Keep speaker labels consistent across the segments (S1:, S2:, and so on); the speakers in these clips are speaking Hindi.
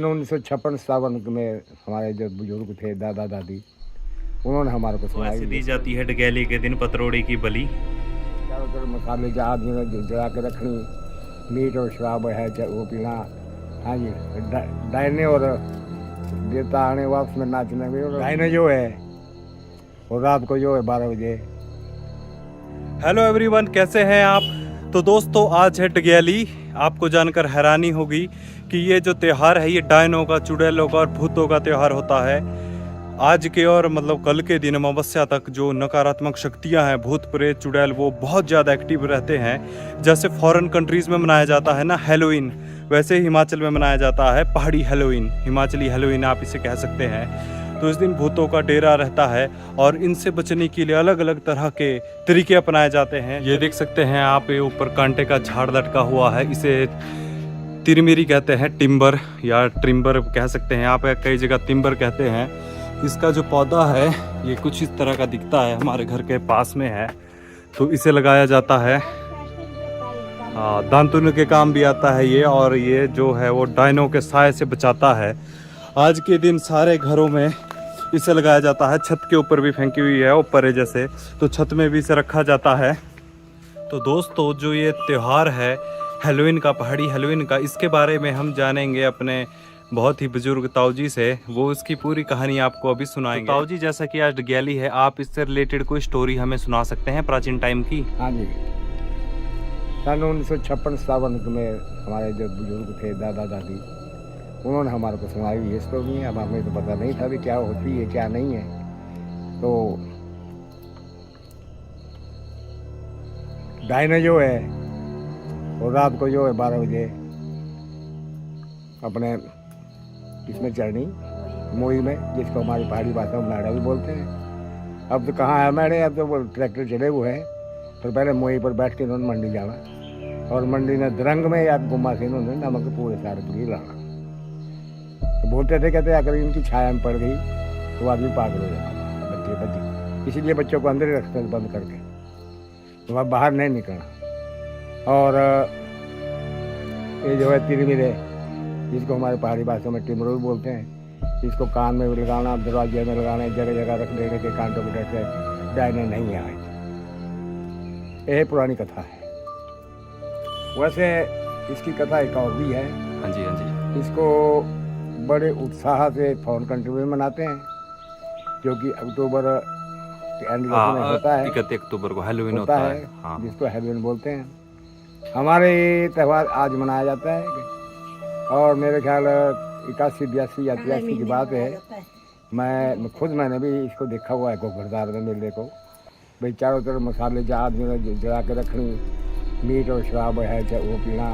S1: सन 1956-57 में हमारे जो बुजुर्ग थे, दादा दादी, उन्होंने हमारे को
S2: तो ऐसे
S1: सुनाई।
S2: दी जाती है डगैली के दिन पतरोड़े की बलि।
S1: चारों तरफ मसाले जहाज में जला के रखनी, मीट और शराब है वो पीना। हाँ जी, डायने और देवता आने वापस में नाचने में। और डायने जो है वो रात को जो है 12 बजे।
S2: हेलो एवरीवन, कैसे हैं आप? तो दोस्तों, आज है डगैली। आपको जानकर हैरानी होगी कि ये जो त्यौहार है ये डायनों का, चुड़ैलों का और भूतों का त्यौहार होता है। आज के और मतलब कल के दिन अमावस्या तक जो नकारात्मक शक्तियां हैं, भूत प्रेत चुड़ैल, वो बहुत ज़्यादा एक्टिव रहते हैं। जैसे फॉरेन कंट्रीज़ में मनाया जाता है ना हैलोवीन, वैसे ही हिमाचल में मनाया जाता है पहाड़ी हैलोवीन, हिमाचली हैलोवीन आप इसे कह सकते हैं। तो इस दिन भूतों का डेरा रहता है और इनसे बचने के लिए अलग अलग तरह के तरीके अपनाए जाते हैं। ये देख सकते हैं आप, ये ऊपर कांटे का झाड़ लटका हुआ है, इसे तिरमिरी कहते हैं, टिम्बर या ट्रिम्बर कह सकते हैं, आप कई जगह टिम्बर कहते हैं। इसका जो पौधा है ये कुछ इस तरह का दिखता है, हमारे घर के पास में है, तो इसे लगाया जाता है। दांतुन के काम भी आता है ये, और ये जो है वो डायनों के साए से बचाता है। आज के दिन सारे घरों में इसे लगाया जाता है, छत के ऊपर भी फेंकी हुई है, ऊपर है जैसे, तो छत में भी इसे रखा जाता है। तो दोस्तों, जो ये त्यौहार है हैलोवीन का, पहाड़ी हैलोवीन का, इसके बारे में हम जानेंगे अपने बहुत ही बुजुर्ग ताऊजी से। वो इसकी पूरी कहानी आपको अभी सुनाएंगे। तो ताऊजी, जैसा कि आज डगैली है, आप इससे रिलेटेड कोई स्टोरी हमें सुना सकते हैं प्राचीन टाइम की?
S1: हाँ जी, सन 1956-57 में हमारे जो बुजुर्ग थे, दादा दादी, उन्होंने हमारे को सुनाई हुई स्टोरी है। अब हमें तो पता नहीं था भी क्या होती है क्या नहीं है। तो डायने जो है वो रात को जो है 12 बजे अपने इसमें चढ़नी, मोई में, जिसको हमारी पहाड़ी भाषा में नाड़ा भी बोलते हैं। अब तो कहाँ है मैंने, अब तो वो ट्रैक्टर चले हुए हैं। तो पहले मोई पर बैठ के इन्होंने मंडी जाना, और मंडी ने दरंग में या गुम्मा से इन्होंने नमक पूरे सारे पूरी लाना। तो बोलते थे, कहते अगर इनकी छाया में पड़ गई तो आदमी पागल हो जाता, बच्चे, इसीलिए बच्चों को अंदर ही रखते हैं बंद करके, तो वह बाहर नहीं निकलना। और ये जो है तिरमिरे, जिसको हमारे पहाड़ी भाषा में टिमरू बोलते हैं, इसको कान में भी लगाना, दरवाजे में लगाना, जगह जगह रख देने के कांटों के डर से डायने नहीं आए। यह पुरानी कथा है। वैसे इसकी कथा एक और भी है।
S2: हाँ जी, हाँ जी।
S1: इसको बड़े उत्साह से फॉरेन कंट्री में मनाते हैं, क्योंकि अक्टूबर के एंड में होता है,
S2: 31 अक्टूबर को हैलोवीन
S1: होता
S2: है।
S1: है,
S2: हाँ।
S1: जिसको हैलोवीन बोलते हैं। हमारे ये त्यौहार आज मनाया जाता है, और मेरे ख्याल 81, 82 या 83 की बात है। मैंने भी इसको देखा हुआ है घोघरदार में मेले को। भाई चारों तरफ मसाले जहाज में जला के रखनी, मीट और शराब है वो पीना।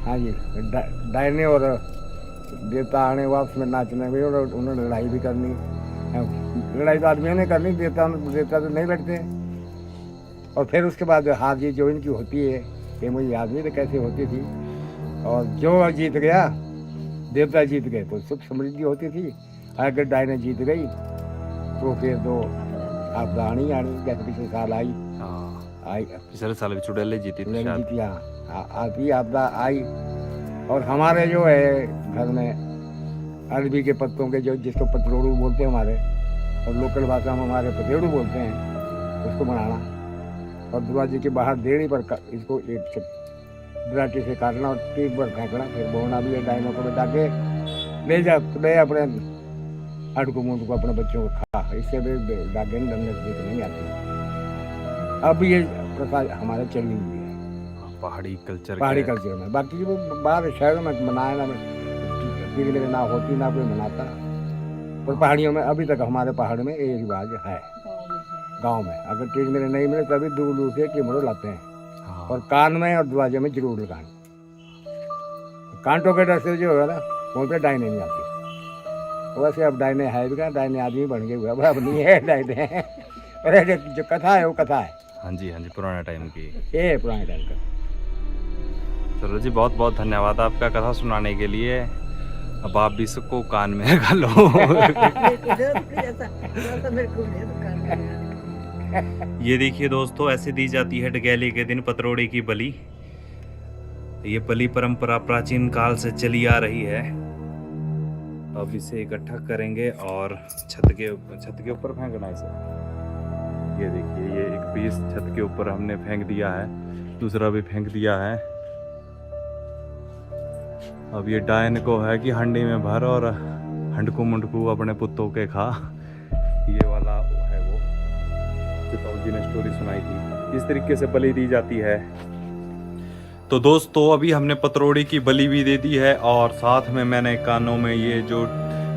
S1: हाँ जी, डायने और देवता आने वापस में नाचने में, और उन्होंने लड़ाई भी करनी। लड़ाई तो आदमियों ने करनी, देवता तो नहीं लड़ते। और फिर उसके बाद हार जीत जो इनकी होती है, ये मुझे याद नहीं तो कैसे होती थी। और जो जीत गया, देवता जीत गए तो सुख समृद्धि होती थी। अगर डायने जीत गई तो फिर तो आपदा आनी आनी, जैसे पिछले साल आई।
S2: पिछले साल भी चुड़ैलें जीती थी शायद।
S1: जीती, हाँ, आती आपदा आई। और हमारे जो है घर में अरबी के पत्तों के, जो जिसको पतरोड़ू बोलते हैं हमारे, और लोकल भाषा में हमारे पतेड़ू बोलते हैं, उसको बनाना, और दरवाजे के बाहर देड़ी पर इसको एक दराटी से काटना और टीप पर फेंकना। फिर बोना भी है, डायनों को बैठा के ले जा अपने अड़कू मुंड को, अपने बच्चों को खा। इससे भी डागेन दंड नहीं आती। अब ये प्रथा हमारे चली हुई है
S2: पहाड़ी कल्चर
S1: में। बाकी वो बाहर शहरों में मनाए ना, धीरे धीरे ना होती, ना कोई मनाता। पर पहाड़ियों में अभी तक, हमारे पहाड़ में ये रिवाज है। गांव में अगर टीक मेरे नहीं मिले तभी दूर दूर से टिमरो लाते हैं।
S2: हाँ।
S1: और कान में और दरवाजे में जरूर लगाएं। कांटों के डर से जो है ना, वहाँ पे डायने नहीं आती। वैसे अब डायने है भी, डायने आदमी बन गए हुए, अब नहीं है डायने। अरे जो कथा है वो कथा है।
S2: हाँ जी, हाँ जी, पुराने टाइम की,
S1: ये पुराने टाइम का।
S2: चलो जी, बहुत बहुत धन्यवाद आपका कथा सुनाने के लिए। अब आप भी इसको कान में लगा लो। ये देखिए दोस्तों, ऐसे दी जाती है डगैली के दिन पतरोड़े की बलि। ये बलि परंपरा प्राचीन काल से चली आ रही है। अब इसे इकट्ठा करेंगे और छत के ऊपर फेंकना है इसे। ये देखिए, ये एक पीस छत के ऊपर हमने फेंक दिया है, दूसरा भी फेंक दिया है। अब ये डायन को है कि हंडी में भर और हंडकू मुंडकू अपने पुत्तों के खा। ये वाला है वो जो ताऊजी ने स्टोरी सुनाई थी, इस तरीके से बलि दी जाती है। तो दोस्तों अभी हमने पतरोड़ी की बलि भी दे दी है और साथ में मैंने कानों में ये जो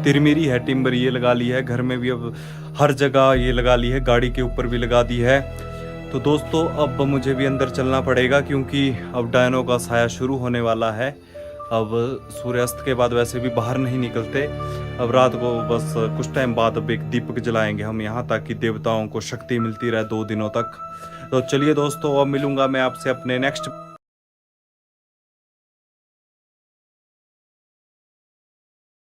S2: तिरमिरी है, टिम्बर, ये लगा ली है। घर में भी अब हर जगह ये लगा ली है, गाड़ी के ऊपर भी लगा दी है। तो दोस्तों अब मुझे भी अंदर चलना पड़ेगा क्योंकि अब डायनों का साया शुरू होने वाला है। अब सूर्यास्त के बाद वैसे भी बाहर नहीं निकलते। अब रात को बस कुछ टाइम बाद अब एक दीपक जलाएंगे हम यहाँ, ताकि देवताओं को शक्ति मिलती रहे 2 दिनों तक। तो चलिए दोस्तों, अब मिलूंगा मैं आपसे अपने नेक्स्ट